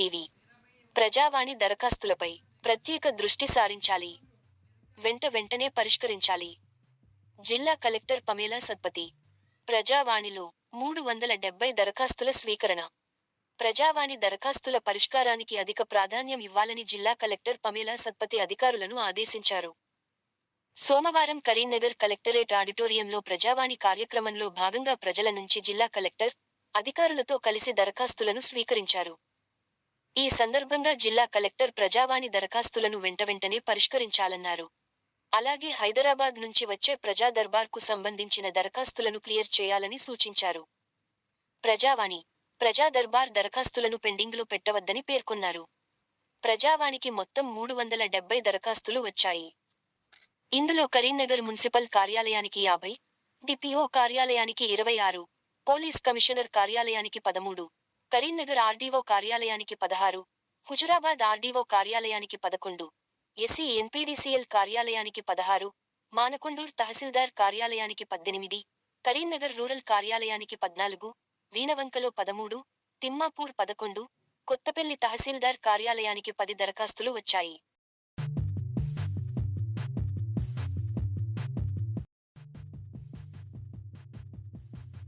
TV ప్రజావాణి దరఖాస్తులపై ప్రత్యేక దృష్టి సారించాలి. వెంటనే పరిష్కరించాలి. జిల్లా కలెక్టర్ పమేలా సత్పతి. ప్రజావాణిలో 370 దరఖాస్తుల స్వీకరణ. ప్రజావాణి దరఖాస్తుల పరిష్కారానికి అధిక ప్రాధాన్యం ఇవ్వాలని జిల్లా కలెక్టర్ పమేలా సత్పతి అధికారులను ఆదేశించారు. సోమవారం కరీంనగర్ కలెక్టరేట్ ఆడిటోరియంలో ప్రజావాణి కార్యక్రమంలో భాగంగా ప్రజల నుంచి జిల్లా కలెక్టర్, అధికారులతో కలిసి దరఖాస్తులను స్వీకరించారు. ఈ సందర్భంగా జిల్లా కలెక్టర్ ప్రజావాణి దరఖాస్తులను వెంటనే పరిష్కరించాలన్నారు. అలాగే హైదరాబాద్ నుంచి వచ్చే ప్రజా దర్బార్కు సంబంధించిన దరఖాస్తులను క్లియర్ చేయాలని సూచించారు. ప్రజా దర్బార్ దరఖాస్తులను పెండింగ్లో పెట్టవద్దని పేర్కొన్నారు. ప్రజావాణికి మొత్తం 370 దరఖాస్తులు వచ్చాయి. ఇందులో కరీంనగర్ మున్సిపల్ కార్యాలయానికి 50, డిపిఓ కార్యాలయానికి 26, పోలీస్ కమిషనర్ కార్యాలయానికి 13, కరీంనగర్ ఆర్డీఓ కార్యాలయానికి 16, హుజురాబాద్ ఆర్డీఓ కార్యాలయానికి 11, ఎస్సీ ఎన్పీడీసీఎల్ కార్యాలయానికి 16, మానకొండూర్ తహసీల్దార్ కార్యాలయానికి 18, కరీంనగర్ రూరల్ కార్యాలయానికి 14, వీణవంకలో 13, తిమ్మాపూర్ 11, కొత్తపల్లి తహసీల్దార్ కార్యాలయానికి 10 దరఖాస్తులు వచ్చాయి.